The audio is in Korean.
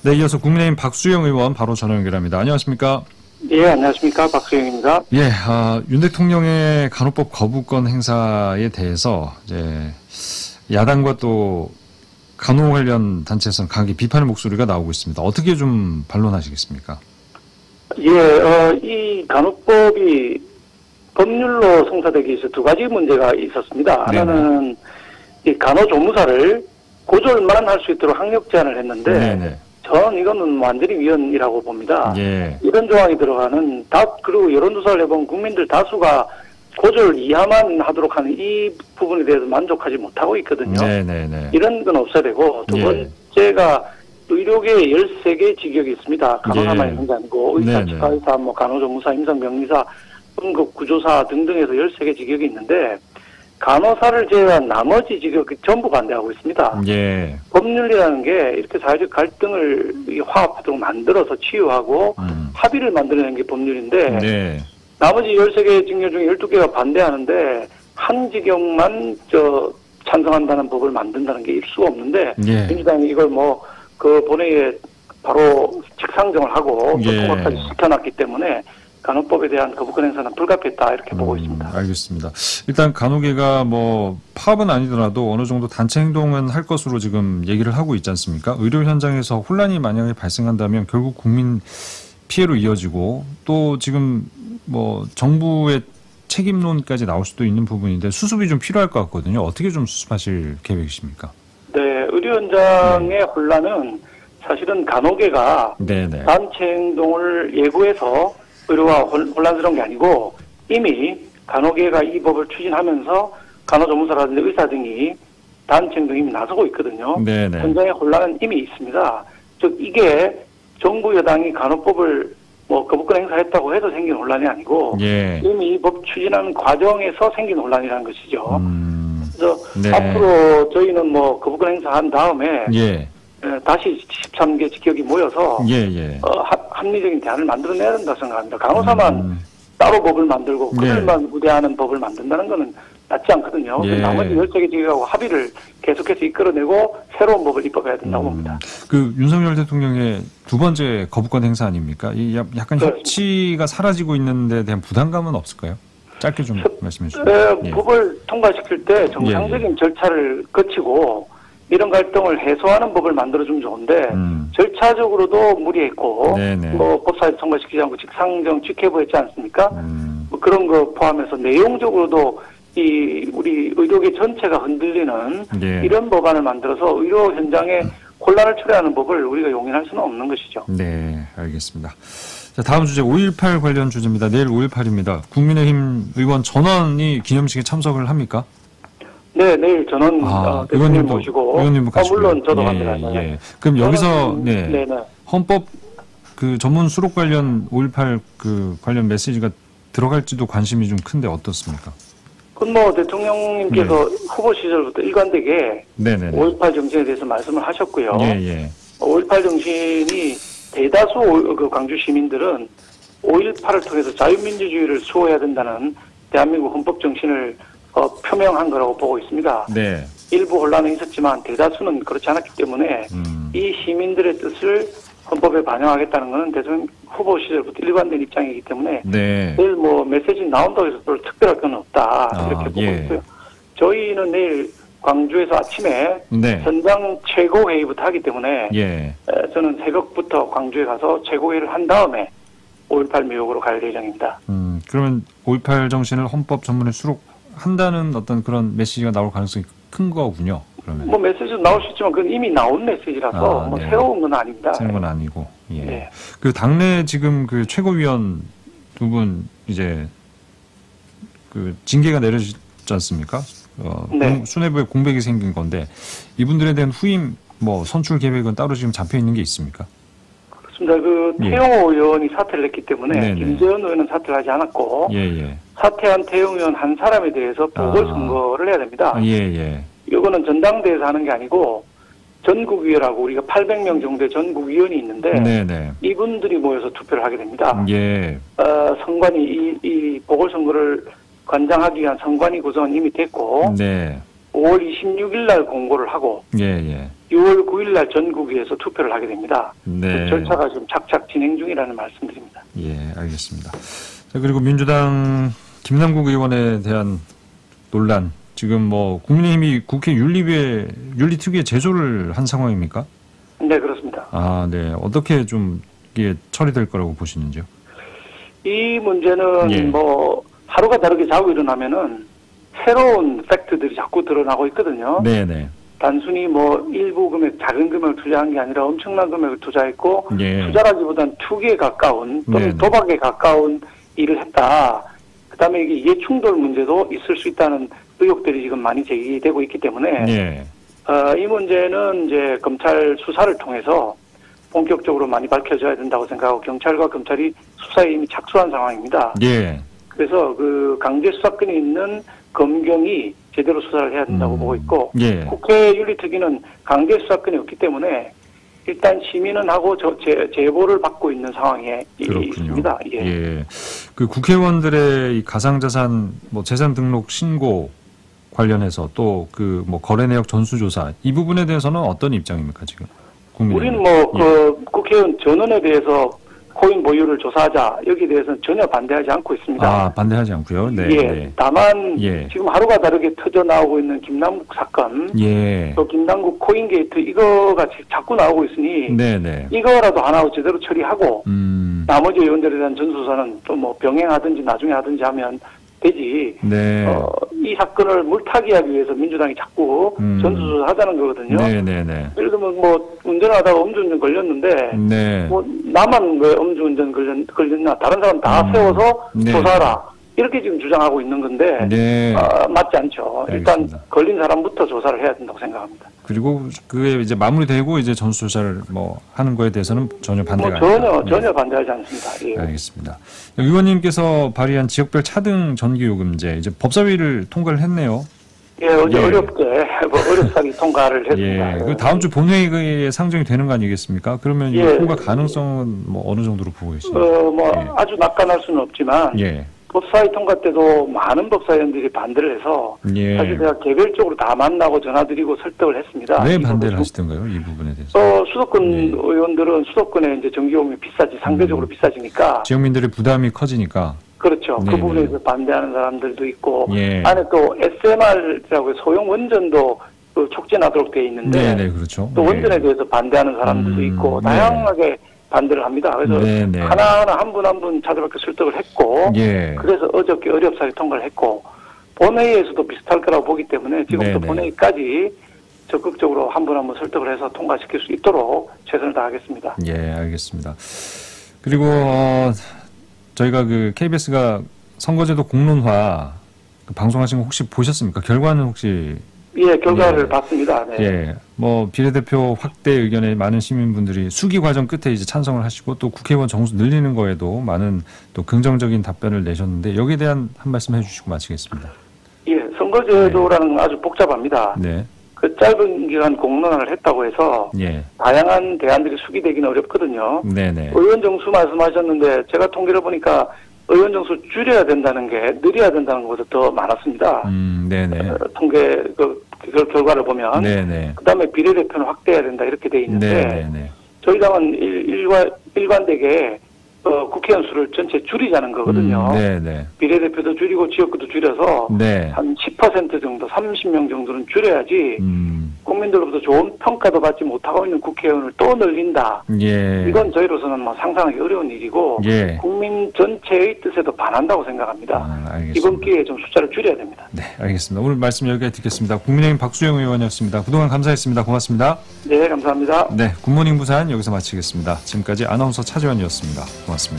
네, 이어서 국민의힘 박수영 의원 바로 전화 연결합니다. 안녕하십니까? 예, 안녕하십니까. 박수영입니다. 예, 윤 대통령의 간호법 거부권 행사에 대해서 이제 야당과 또 간호 관련 단체에서는 강하게 비판의 목소리가 나오고 있습니다. 어떻게 좀 반론하시겠습니까? 예, 이 간호법이 법률로 성사되기 위해서 두 가지 문제가 있었습니다. 하나는 이 간호조무사를 고졸만 할 수 있도록 학력 제한을 했는데 네네. 저는 이거는 완전히 위헌이라고 봅니다. 예. 이런 조항이 들어가는 그리고 여론조사를 해보면 국민들 다수가 고졸 이하만 하도록 하는 이 부분에 대해서 만족하지 못하고 있거든요. 네네네. 이런 건 없어야 되고 두 번째가 의료계에 13개 직역이 있습니다. 간호사만 있는 게 아니고 의사, 치과의사, 간호조무사, 임상병리사, 응급구조사 등등에서 13개 직역이 있는데 간호사를 제외한 나머지 직역이 전부 반대하고 있습니다. 예. 법률이라는 게 이렇게 사회적 갈등을 화합하도록 만들어서 치유하고 합의를 만들어내는 게 법률인데 네. 나머지 13개 직역 중에 12개가 반대하는데 한 직역만 찬성한다는 법을 만든다는 게 일수가 없는데 민주당이 이걸 그 본회의에 바로 직상정을 하고 통과까지 시켜놨기 때문에 간호법에 대한 거부권 행사는 불가피했다 이렇게 보고 있습니다. 알겠습니다. 일단 간호계가 파업은 아니더라도 어느 정도 단체 행동은 할 것으로 지금 얘기를 하고 있지 않습니까? 의료 현장에서 혼란이 만약에 발생한다면 결국 국민 피해로 이어지고 또 지금 정부의 책임론까지 나올 수도 있는 부분인데 수습이 좀 필요할 것 같거든요. 어떻게 좀 수습하실 계획이십니까? 네, 의료 현장의 혼란은 사실은 간호계가 단체 행동을 예고해서 의료가 혼란스러운 게 아니고 이미 간호계가 이 법을 추진하면서 간호조무사라든지 의사 등이 단체 행동 이미 나서고 있거든요. 현장의 혼란은 이미 있습니다. 즉 이게 정부 여당이 간호법을 거부권 행사했다고 해서 생긴 혼란이 아니고 이미 이 법 추진하는 과정에서 생긴 혼란이라는 것이죠. 그래서 앞으로 저희는 거부권 행사한 다음에 다시 13개 직역이 모여서 합리적인 대안을 만들어내야 된다고 생각합니다. 간호사만 따로 법을 만들고 그들만 우대하는 법을 만든다는 것은 낫지 않거든요. 나머지 13개 직역하고 합의를 계속해서 이끌어내고 새로운 법을 입법해야 된다고 봅니다. 윤석열 대통령의 두 번째 거부권 행사 아닙니까? 약간 협치가 사라지고 있는 데 대한 부담감은 없을까요? 짧게 좀 말씀해 주시죠. 법을 통과시킬 때 정상적인 절차를 거치고 이런 갈등을 해소하는 법을 만들어주면 좋은데 절차적으로도 무리했고 법사위 통과시키지 않고 직상정 직회부했지 않습니까? 그런 거 포함해서 내용적으로도 우리 의료계 전체가 흔들리는 이런 법안을 만들어서 의료 현장에 혼란을 초래하는 법을 우리가 용인할 수는 없는 것이죠. 네, 알겠습니다. 자, 다음 주제 5.18 관련 주제입니다. 내일 5.18입니다. 국민의힘 의원 전원이 기념식에 참석을 합니까? 네, 내일 전원 대표님 모시고 의원님도 같이 물론 저도 갑니다. 그럼 여기서 헌법 전문 수록 관련 5.18 관련 메시지가 들어갈지도 관심이 좀 큰데 어떻습니까? 그건 대통령님께서 후보 시절부터 일관되게 5.18 정신에 대해서 말씀을 하셨고요. 5.18 정신이 대다수 광주 시민들은 5.18을 통해서 자유민주주의를 수호해야 된다는 대한민국 헌법 정신을 표명한 거라고 보고 있습니다. 일부 혼란은 있었지만 대다수는 그렇지 않았기 때문에 이 시민들의 뜻을 헌법에 반영하겠다는 것은 대통령 후보 시절부터 일관된 입장이기 때문에 내일 메시지 나온다고 해서 별 특별할 건 없다 이렇게 보고 있고요. 저희는 내일 광주에서 아침에 현장 최고회의부터 하기 때문에 저는 새벽부터 광주에 가서 최고회의를 한 다음에 5.18 묘역으로 갈 예정입니다. 그러면 5.18 정신을 헌법 전문에 수록한다는 어떤 그런 메시지가 나올 가능성이 큰 거군요. 그러면. 메시지도 나올 수 있지만 그건 이미 나온 메시지라서 새로운 건 아닙니다. 새로운 건 아니고. 당내 지금 최고위원 두 분 이제 징계가 내려지지 않습니까? 수뇌부에 공백이 생긴 건데 이분들에 대한 후임 선출 계획은 따로 지금 잡혀 있는 게 있습니까? 그렇습니다. 태영호 의원이 사퇴를 했기 때문에 김재현 의원은 사퇴를 하지 않았고 사퇴한 태영호 의원 한 사람에 대해서 보궐선거를 해야 됩니다. 이거는 전당대회에서 하는 게 아니고 전국위원하고 우리가 800명 정도의 전국위원이 있는데 이분들이 모여서 투표를 하게 됩니다. 선관위 이 보궐선거를 관장하기 위한 선관위 구성은 이미 됐고 5월 26일 날 공고를 하고 6월 9일 날 전국위에서 투표를 하게 됩니다. 네. 그 절차가 지금 착착 진행 중이라는 말씀드립니다. 예, 알겠습니다. 자, 그리고 민주당 김남국 의원에 대한 논란, 지금 뭐 국민의힘이 국회 윤리특위에 제소를 한 상황입니까? 네, 그렇습니다. 아, 네. 어떻게 좀 이게 처리될 거라고 보시는지요? 이 문제는 뭐 하루가 다르게 자고 일어나면은 새로운 팩트들이 자꾸 드러나고 있거든요. 네네. 단순히 뭐 일부 금액, 작은 금액을 투자한 게 아니라 엄청난 금액을 투자했고 투자라기보단 투기에 가까운 또는 도박에 가까운 일을 했다. 그다음에 이게 이해충돌 문제도 있을 수 있다는 의혹들이 지금 많이 제기되고 있기 때문에 이 문제는 이제 검찰 수사를 통해서 본격적으로 많이 밝혀져야 된다고 생각하고 경찰과 검찰이 수사에 이미 착수한 상황입니다. 그래서 그 강제 수사권이 있는 검경이 제대로 수사를 해야 된다고 보고 있고 국회 윤리특위는 강제 수사권이 없기 때문에 일단 시민은 하고 제보를 받고 있는 상황에 있습니다. 그 국회의원들의 이 가상자산 뭐 재산 등록 신고 관련해서 또 그 뭐 거래 내역 전수조사 이 부분에 대해서는 어떤 입장입니까 지금? 우리는 뭐 그 국회의원 전원에 대해서 코인 보유를 조사하자 여기에 대해서는 전혀 반대하지 않고 있습니다. 아, 반대하지 않고요. 네. 다만 지금 하루가 다르게 터져 나오고 있는 김남국 사건, 또 김남국 코인 게이트 이거가 자꾸 나오고 있으니 이거라도 하나 제대로 처리하고 나머지 의원들에 대한 전수조사는 또 뭐 병행하든지 나중에 하든지 하면 되지. 이 사건을 물타기하기 위해서 민주당이 자꾸 전수조사 하자는 거거든요. 예를 들면 뭐 운전하다가 음주운전 걸렸는데 뭐 나만 왜 음주운전 걸렸나 다른 사람 다 세워서 조사하라 이렇게 지금 주장하고 있는 건데 맞지 않죠. 일단 걸린 사람부터 조사를 해야 된다고 생각합니다. 그리고 그게 이제 마무리되고 이제 전수조사를 뭐 하는 거에 대해서는 전혀 반대가 아니다. 전혀 반대하지 않습니다. 알겠습니다. 의원님께서 발의한 지역별 차등 전기요금제 이제 법사위를 통과를 했네요. 어제 어렵게 어렵사리 통과를 했습니다. 그 다음 주 본회의에 상정이 되는 거 아니겠습니까? 그러면 이 통과 가능성은 뭐 어느 정도로 보고 계십니까? 아주 낙관할 수는 없지만. 법사위 통과 때도 많은 법사위원들이 반대를 해서 사실 제가 개별적으로 다 만나고 전화드리고 설득을 했습니다. 왜 반대를 하시던가요? 이 부분에 대해서? 수도권 의원들은 수도권에 이제 전기요금이 비싸지 상대적으로 비싸지니까 지역민들의 부담이 커지니까 그렇죠. 그 부분에 대해서 반대하는 사람들도 있고 안에 또 SMR이라고 소형 원전도 그 촉진하도록 되어 있는데 그렇죠. 또 원전에 대해서 반대하는 사람들도 있고 다양하게 반대를 합니다. 그래서 하나하나 한 분 한 분 차례밖에 설득을 했고 그래서 어저께 어렵사리 통과를 했고 본회의에서도 비슷할 거라고 보기 때문에 지금부터 본회의까지 적극적으로 한 분 한 분 설득을 해서 통과시킬 수 있도록 최선을 다하겠습니다. 알겠습니다. 그리고 저희가 그 KBS가 선거제도 공론화 방송하신 거 혹시 보셨습니까? 결과는 혹시? 결과를 봤습니다. 뭐 비례대표 확대 의견에 많은 시민분들이 수기 과정 끝에 이제 찬성을 하시고 또 국회의원 정수 늘리는 거에도 많은 또 긍정적인 답변을 내셨는데 여기에 대한 한 말씀 해주시고 마치겠습니다. 선거제도라는 건 아주 복잡합니다. 그 짧은 기간 공론화를 했다고 해서 다양한 대안들이 수기되기는 어렵거든요. 의원 정수 말씀하셨는데 제가 통계를 보니까 의원 정수 줄여야 된다는 게 늘려야 된다는 것보다 더 많았습니다. 통계 그 결과를 보면 그다음에 비례대표는 확대해야 된다 이렇게 돼 있는데 저희 당은 일관되게 국회의원 수를 전체 줄이자는 거거든요. 비례대표도 줄이고 지역구도 줄여서 한 10% 정도 30명 정도는 줄여야지 국민들로부터 좋은 평가도 받지 못하고 있는 국회의원을 또 늘린다. 이건 저희로서는 뭐 상상하기 어려운 일이고 국민 전체의 뜻에도 반한다고 생각합니다. 이번 기회에 좀 숫자를 줄여야 됩니다. 알겠습니다. 오늘 말씀 여기까지 듣겠습니다. 국민의힘 박수영 의원이었습니다. 그동안 감사했습니다. 고맙습니다. 감사합니다. 굿모닝 부산 여기서 마치겠습니다. 지금까지 아나운서 차재원이었습니다. 고맙습니다.